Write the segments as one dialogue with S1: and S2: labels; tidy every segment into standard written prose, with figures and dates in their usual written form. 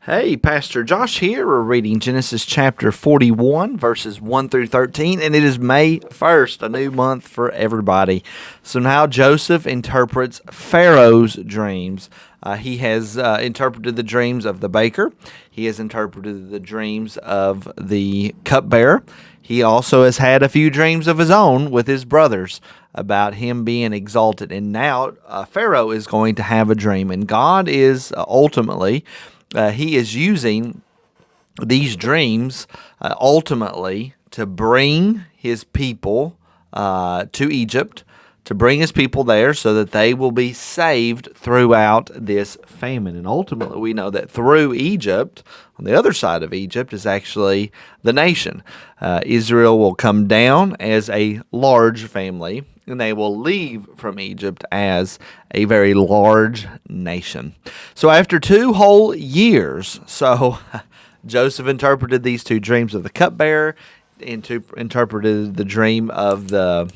S1: Hey, Pastor Josh here. We're reading Genesis chapter 41, verses 1 through 13, and it is May 1st, a new month for everybody. So now Joseph interprets Pharaoh's dreams. He has interpreted the dreams of the baker. He has interpreted the dreams of the cupbearer. He also has had a few dreams of his own with his brothers about him being exalted. And now Pharaoh is going to have a dream, and God is ultimately... he is using these dreams ultimately to bring his people to Egypt, to bring his people there so that they will be saved throughout this famine. And ultimately, we know that through Egypt, on the other side of Egypt, is actually the nation. Israel will come down as a large family, and they will leave from Egypt as a very large nation. So after 2 whole years, Joseph interpreted these 2 dreams of the cupbearer, interpreted the dream of the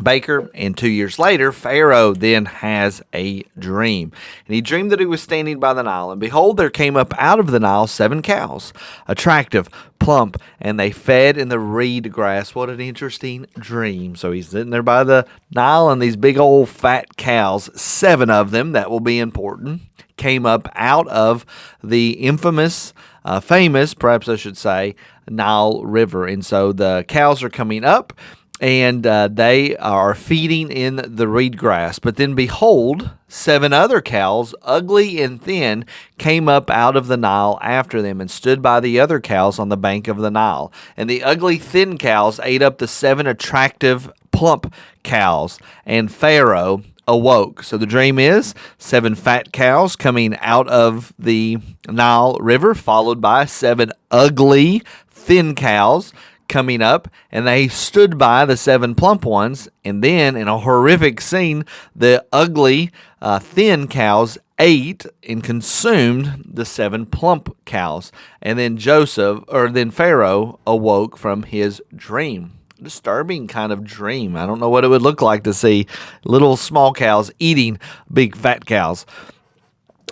S1: baker, and 2 years later, Pharaoh then has a dream. And he dreamed that he was standing by the Nile, and behold, there came up out of the Nile 7 cows, attractive, plump, and they fed in the reed grass. What an interesting dream. So he's sitting there by the Nile, and these big old fat cows, 7 of them, that will be important, came up out of the infamous, famous, perhaps I should say, Nile River. And so the cows are coming up, and they are feeding in the reed grass. But then behold, 7 other cows, ugly and thin, came up out of the Nile after them and stood by the other cows on the bank of the Nile. And the ugly, thin cows ate up the 7 attractive, plump cows, and Pharaoh awoke. So the dream is 7 fat cows coming out of the Nile River, followed by 7 ugly, thin cows coming up, and they stood by the 7 plump ones, and then in a horrific scene, the ugly, thin cows ate and consumed the 7 plump cows. And then then Pharaoh awoke from his dream. Disturbing kind of dream. I don't know what it would look like to see little small cows eating big fat cows.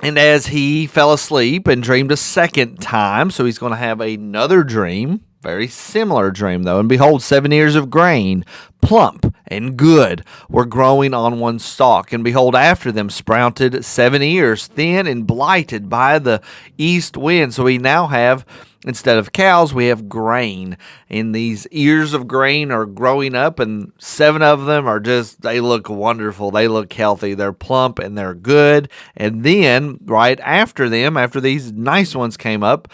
S1: And as he fell asleep and dreamed a second time, so he's going to have another dream, very similar dream, though. And behold, 7 ears of grain, plump and good, were growing on one stalk. And behold, after them sprouted 7 ears, thin and blighted by the east wind. So we now have, instead of cows, we have grain. And these ears of grain are growing up, and 7 of them are they look wonderful. They look healthy. They're plump and they're good. And then, right after them, after these nice ones came up,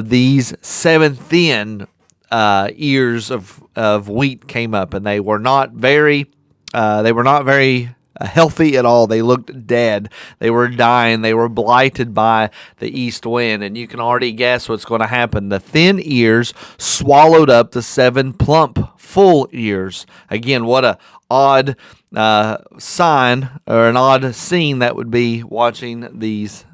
S1: these 7 thin ears of wheat came up, and they were not very healthy at all. They looked dead. They were dying. They were blighted by the east wind, and you can already guess what's going to happen. The thin ears swallowed up the 7 plump, full ears. Again, what a odd sign, or an odd scene that would be, watching these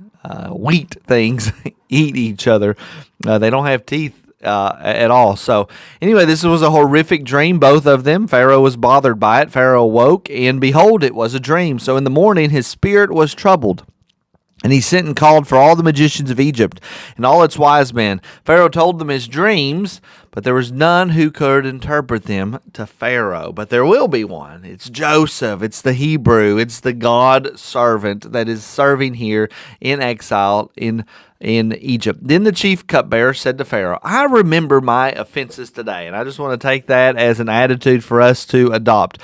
S1: wheat things eat each other. They don't have teeth at all. So anyway, this was a horrific dream, both of them. Pharaoh was bothered by it. Pharaoh awoke, and behold, it was a dream. So in the morning his spirit was troubled, and he sent and called for all the magicians of Egypt and all its wise men. Pharaoh told them his dreams, but there was none who could interpret them to Pharaoh. But there will be one. It's Joseph. It's the Hebrew. It's the God servant that is serving here in exile in Egypt. Then the chief cupbearer said to Pharaoh, I remember my offenses today. And I just want to take that as an attitude for us to adopt.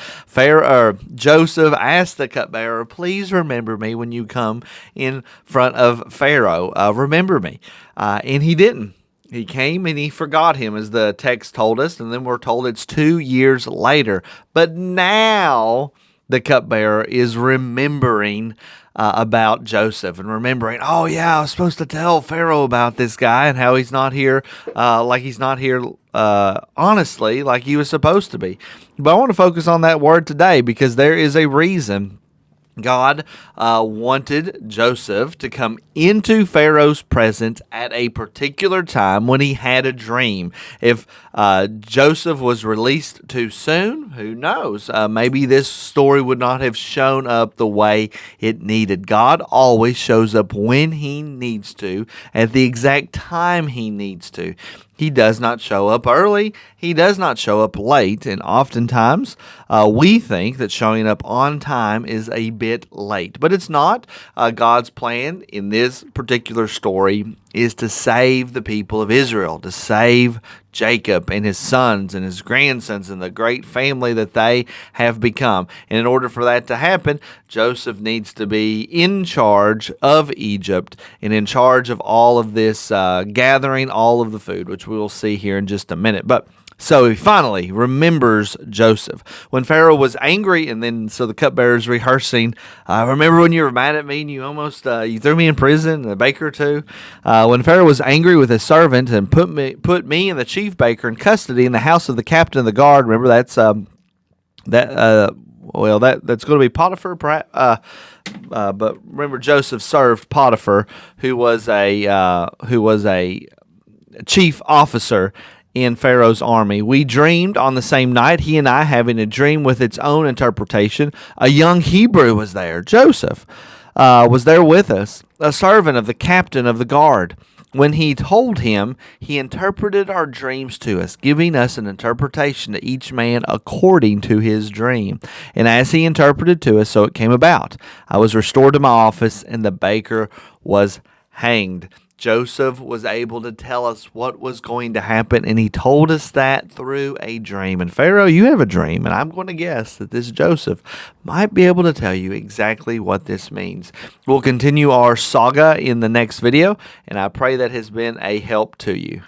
S1: Joseph asked the cupbearer, please remember me when you come in front of Pharaoh. Remember me. And he didn't. He came and he forgot him, as the text told us. And then we're told it's 2 years later. But now the cupbearer is remembering about Joseph, and remembering, oh yeah, I was supposed to tell Pharaoh about this guy and how he's not here, honestly, like he was supposed to be. But I want to focus on that word today, because there is a reason God wanted Joseph to come into Pharaoh's presence at a particular time when he had a dream. If Joseph was released too soon, who knows? Maybe this story would not have shown up the way it needed. God always shows up when he needs to, at the exact time he needs to. He does not show up early. He does not show up late. And oftentimes we think that showing up on time is a bit late. But it's not. God's plan in this particular story is to save the people of Israel, to save Jacob and his sons and his grandsons and the great family that they have become. And in order for that to happen, Joseph needs to be in charge of Egypt and in charge of all of this gathering all of the food, which we will see here in just a minute. But so he finally remembers Joseph. When Pharaoh was angry, and then so the cupbearer's rehearsing, remember when you were mad at me and you almost you threw me in prison, a baker too? When Pharaoh was angry with his servant and put me and the chief baker in custody in the house of the captain of the guard. Remember that's that's going to be Potiphar, perhaps. But remember Joseph served Potiphar, who was a chief officer in Pharaoh's army. We dreamed on the same night, he and I having a dream with its own interpretation. A young Hebrew was there. Joseph was there with us, a servant of the captain of the guard. When he told him, he interpreted our dreams to us, giving us an interpretation to each man according to his dream. And as he interpreted to us, so it came about. I was restored to my office, and the baker was hanged. Joseph was able to tell us what was going to happen, and he told us that through a dream. And Pharaoh, you have a dream, and I'm going to guess that this Joseph might be able to tell you exactly what this means. We'll continue our saga in the next video, and I pray that has been a help to you.